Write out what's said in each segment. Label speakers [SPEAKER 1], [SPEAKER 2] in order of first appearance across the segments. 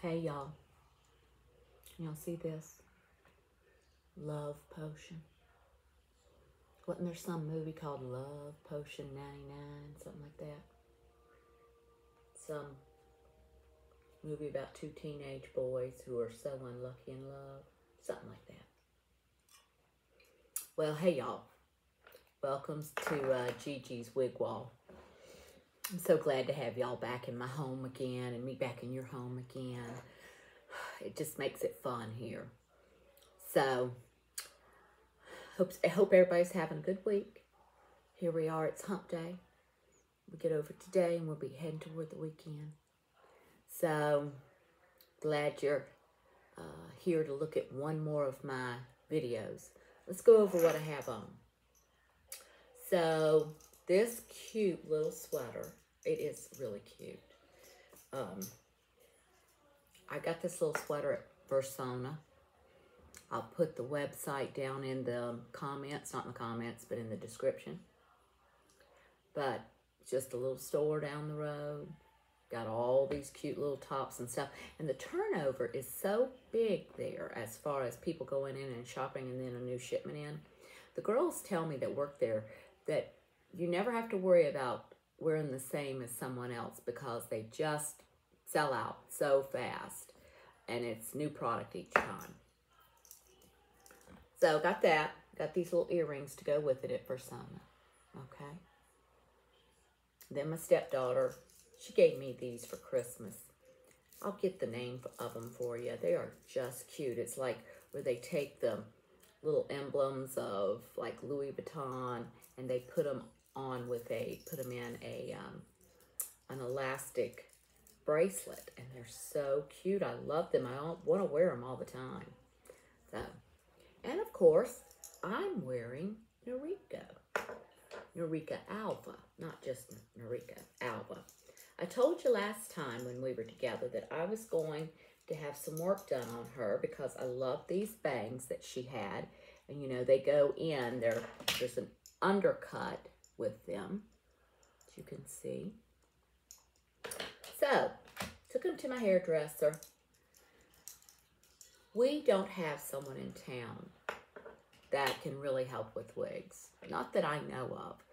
[SPEAKER 1] Hey, y'all. Y'all see this? Love Potion. Wasn't there some movie called Love Potion 99? Something like that. Some movie about two teenage boys who are so unlucky in love. Something like that. Well, hey, y'all. Welcome to Gigi's Wig Wall. I'm so glad to have y'all back in my home again and me back in your home again. It just makes it fun here. So, I hope everybody's having a good week. Here we are, it's hump day. We get over today and we'll be heading toward the weekend. So, glad you're here to look at one more of my videos. Let's go over what I have on. So, this cute little sweater, it is really cute. I got this little sweater at Versona. I'll put the website down in the comments, not in the comments, but in the description. But just a little store down the road. Got all these cute little tops and stuff. And the turnover is so big there as far as people going in and shopping and then a new shipment in. The girls tell me that work there that you never have to worry about wearing the same as someone else because they just sell out so fast. And it's new product each time. So got that. Got these little earrings to go with it at Versona. Okay. Then my stepdaughter, she gave me these for Christmas. I'll get the name of them for you. They are just cute. It's like where they take the little emblems of like Louis Vuitton and they put them on with put them in an elastic bracelet. And they're so cute. I love them. I want to wear them all the time. So, and of course, I'm wearing Noriko Alva, not just Noriko Alva. I told you last time when we were together that I was going to have some work done on her because I love these bangs that she had. And you know, they go in, there's an undercut with them, as you can see. So, took them to my hairdresser. We don't have someone in town that can really help with wigs. Not that I know of.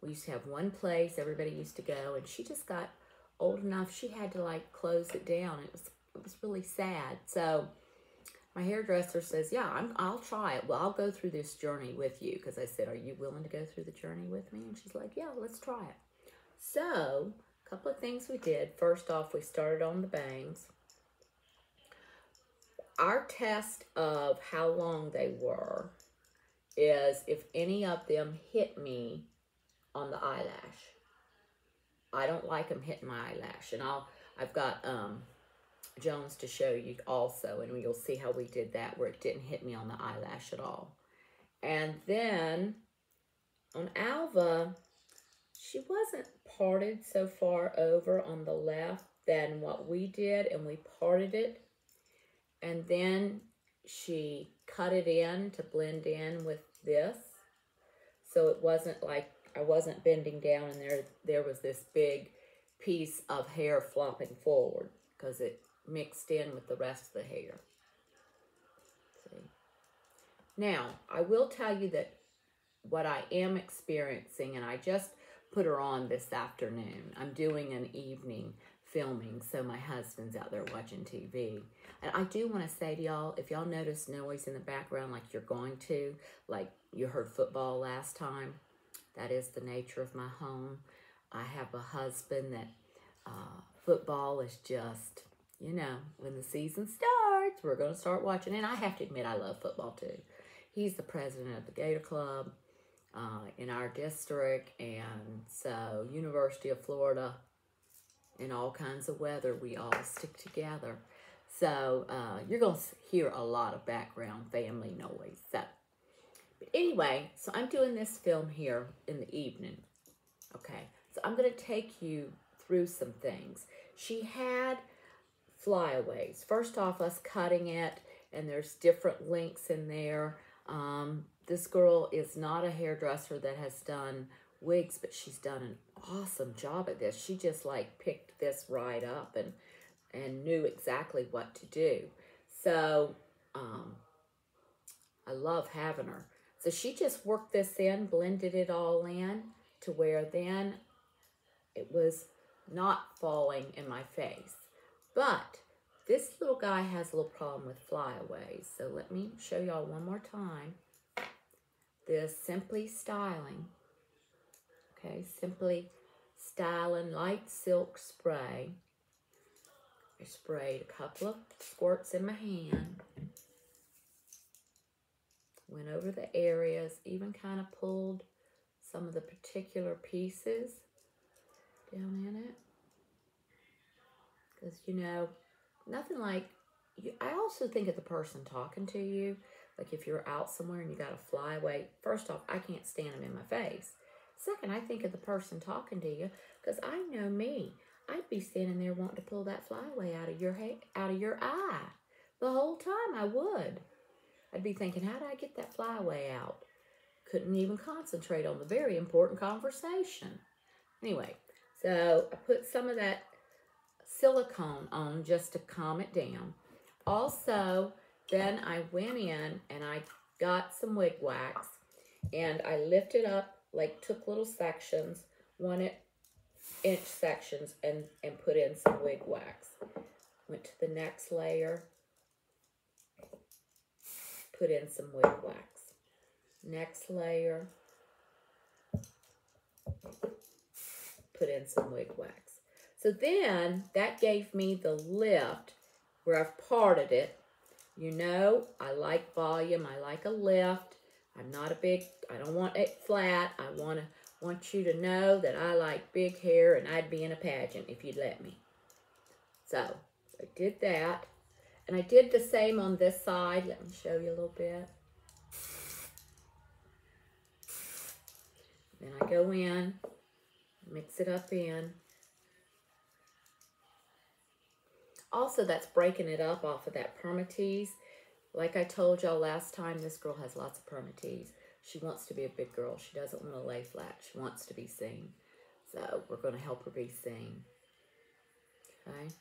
[SPEAKER 1] We used to have one place everybody used to go, and she just got old enough she had to like close it down. It was really sad. So my hairdresser says, yeah, I'll try it. Well, I'll go through this journey with you. Because I said, are you willing to go through the journey with me? And she's like, yeah, let's try it. So a couple of things we did. First off, we started on the bangs. Our test of how long they were is if any of them hit me on the eyelash. I don't like them hitting my eyelash. And I've got Jones to show you also, and you'll see how we did that where it didn't hit me on the eyelash at all. And then on Alva, she wasn't parted so far over on the left than what we did, and we parted it. And then she cut it in to blend in with this. So it wasn't like I wasn't bending down and there was this big piece of hair flopping forward because it mixed in with the rest of the hair. See? Now, I will tell you that what I am experiencing, and I just put her on this afternoon. I'm doing an evening filming, so my husband's out there watching TV. And I do want to say to y'all, if y'all notice noise in the background like you're going to, like you heard football last time, that is the nature of my home. I have a husband that football is just, you know, when the season starts, we're going to start watching. And I have to admit, I love football too. He's the president of the Gator Club in our district. And so University of Florida, in all kinds of weather, we all stick together. So you're going to hear a lot of background family noise. So, but anyway, so I'm doing this film here in the evening. Okay, so I'm going to take you through some things. She had flyaways. First off, us cutting it, and there's different links in there. This girl is not a hairdresser that has done wigs, but she's done an awesome job at this. She just like picked this right up and and knew exactly what to do. So I love having her. So she just worked this in, blended it all in to where then it was not falling in my face. But this little guy has a little problem with flyaways. So let me show y'all one more time. This Simply Styling. Okay, Simply Styling Light Silk Spray. I sprayed a couple of squirts in my hand. Went over the areas, even kind of pulled some of the particular pieces down in it. Because, you know, nothing like, I also think of the person talking to you. Like if you're out somewhere and you got a flyaway, first off, I can't stand them in my face. Second, I think of the person talking to you because I know me. I'd be standing there wanting to pull that flyaway out of your eye. The whole time I would. I'd be thinking, how did I get that flyaway out? Couldn't even concentrate on the very important conversation. Anyway, so I put some of that silicone on just to calm it down. Also, then I went in and I got some wig wax and I lifted up, like took little sections, 1-inch sections, and put in some wig wax. Went to the next layer, put in some wig wax. Next layer, put in some wig wax. So then that gave me the lift where I've parted it. You know, I like volume. I like a lift. I'm not a big, I don't want it flat. I want you to know that I like big hair and I'd be in a pageant if you'd let me. So I did that. And I did the same on this side. Let me show you a little bit. Then I go in, mix it up in. Also, that's breaking it up off of that permatease. Like I told y'all last time, this girl has lots of permatease. She wants to be a big girl. She doesn't want to lay flat. She wants to be seen. So we're going to help her be seen. Okay.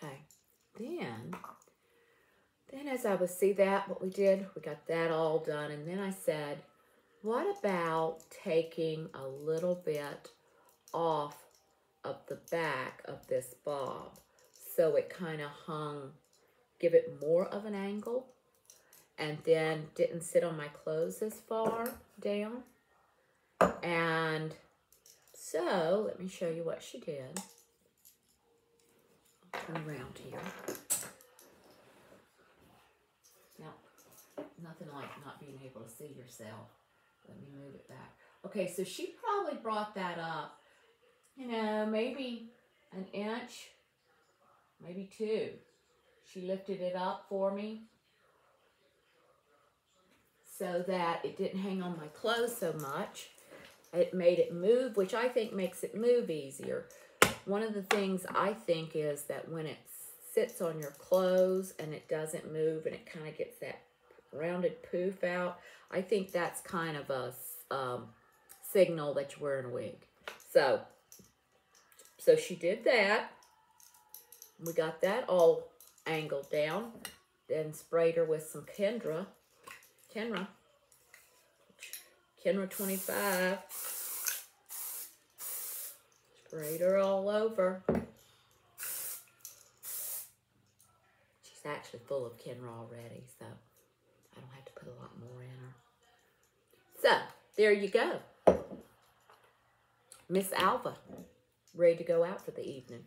[SPEAKER 1] Okay. Then as I would see that, what we did, we got that all done. And then I said, what about taking a little bit off of the back of this bob so it kind of hung, give it more of an angle, and then didn't sit on my clothes as far down. And so let me show you what she did. I'll turn around here. Now, nothing like not being able to see yourself. Let me move it back. Okay, so she probably brought that up, you know, maybe an inch, maybe 2. She lifted it up for me so that it didn't hang on my clothes so much. It made it move, which I think makes it move easier. One of the things I think is that when it sits on your clothes and it doesn't move and it kind of gets that rounded poof out, I think that's kind of a signal that you're wearing a wig. So she did that. We got that all angled down. Then sprayed her with some Kenra 25. Sprayed her all over. She's actually full of Kenra already, so I don't have to put a lot more in her. So, there you go. Miss Alva, ready to go out for the evening,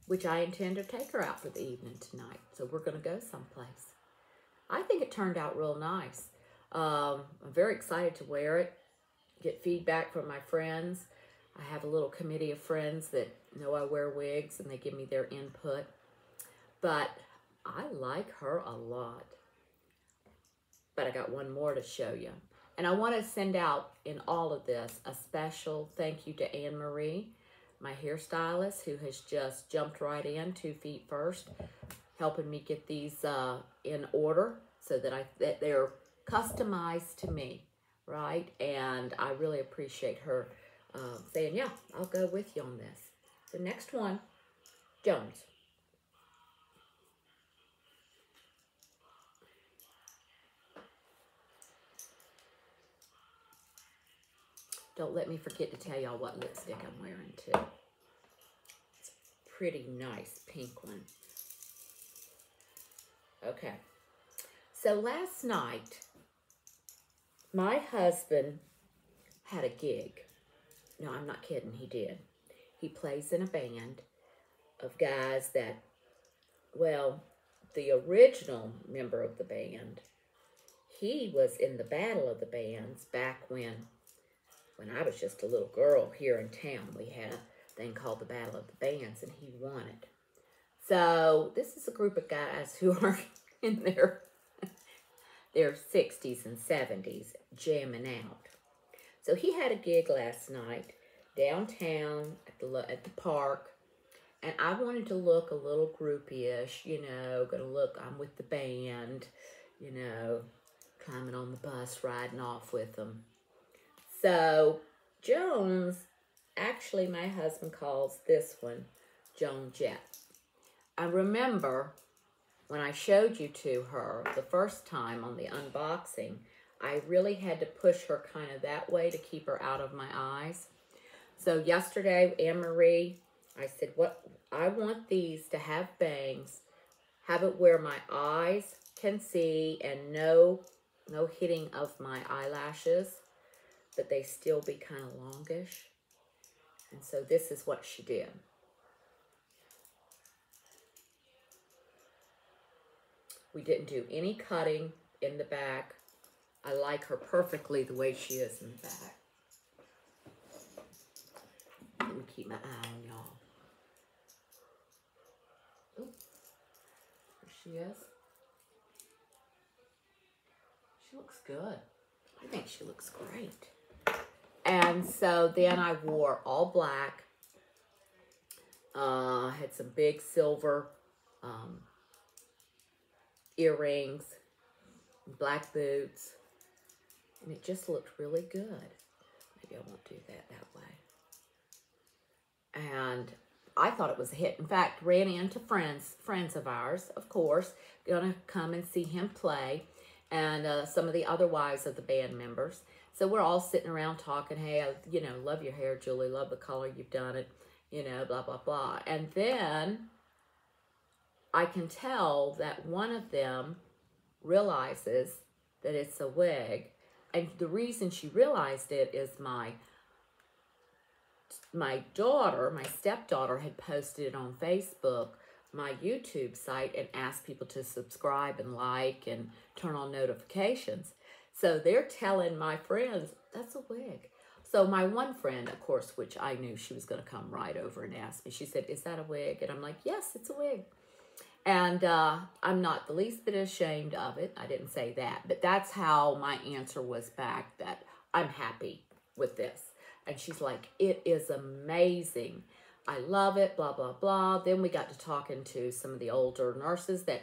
[SPEAKER 1] which I intend to take her out for the evening tonight. So we're going to go someplace. I think it turned out real nice. I'm very excited to wear it, get feedback from my friends. I have a little committee of friends that know I wear wigs and they give me their input. But I like her a lot. But I got one more to show you. And I want to send out in all of this a special thank you to Anne Marie, my hairstylist, who has just jumped right in 2 feet first, helping me get these in order so that they're customized to me, right? And I really appreciate her saying, yeah, I'll go with you on this. The next one, Jones. Don't let me forget to tell y'all what lipstick I'm wearing too. It's a pretty nice pink one. Okay. So last night, my husband had a gig. No, I'm not kidding, he did. He plays in a band of guys that, well, the original member of the band, he was in the Battle of the Bands back when I was just a little girl here in town. We had a thing called the Battle of the Bands, and he won it. So this is a group of guys who are in their 60s and 70s jamming out. So he had a gig last night downtown at the park, and I wanted to look a little groupie-ish, you know, I'm with the band, you know, climbing on the bus, riding off with them. So Jones, actually my husband calls this one Joan Jett. I remember when I showed you to her the first time on the unboxing, I really had to push her kind of that way to keep her out of my eyes. So yesterday, Anne-Marie, I said, I want these to have bangs, have it where my eyes can see and no hitting of my eyelashes, but they still be kind of longish. And so this is what she did. We didn't do any cutting in the back. I like her perfectly the way she is in the back. Let me keep my eye on y'all. There she is. She looks good. I think she looks great. And so then I wore all black. Had some big silver earrings, black boots, and it just looked really good. Maybe I won't do that way. And I thought it was a hit. In fact, ran into friends of ours, of course, gonna come and see him play, and some of the other wives of the band members. So we're all sitting around talking, hey, you know, love your hair, Julie, love the color, you've done it, you know, blah, blah, blah. And then I can tell that one of them realizes that it's a wig. And the reason she realized it is my daughter, my stepdaughter, had posted it on Facebook, my YouTube site, and asked people to subscribe and like and turn on notifications. So they're telling my friends, that's a wig. So my one friend, of course, which I knew she was going to come right over and ask me, she said, is that a wig? And I'm like, yes, it's a wig. And I'm not the least bit ashamed of it. I didn't say that, but that's how my answer was back, that I'm happy with this. And she's like, it is amazing. I love it, blah, blah, blah. Then we got to talking to some of the older nurses I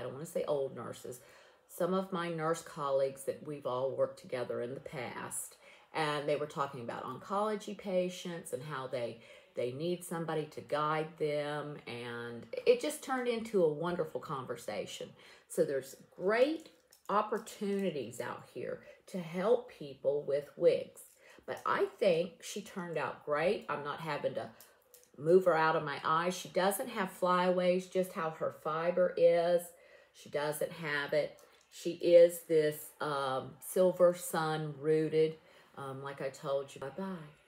[SPEAKER 1] don't want to say old nurses, some of my nurse colleagues that we've all worked together in the past. And they were talking about oncology patients and how they need somebody to guide them, and it just turned into a wonderful conversation. So there's great opportunities out here to help people with wigs. But I think she turned out great. I'm not having to move her out of my eyes. She doesn't have flyaways, just how her fiber is. She doesn't have it. She is this silver sun rooted, like I told you. Bye-bye.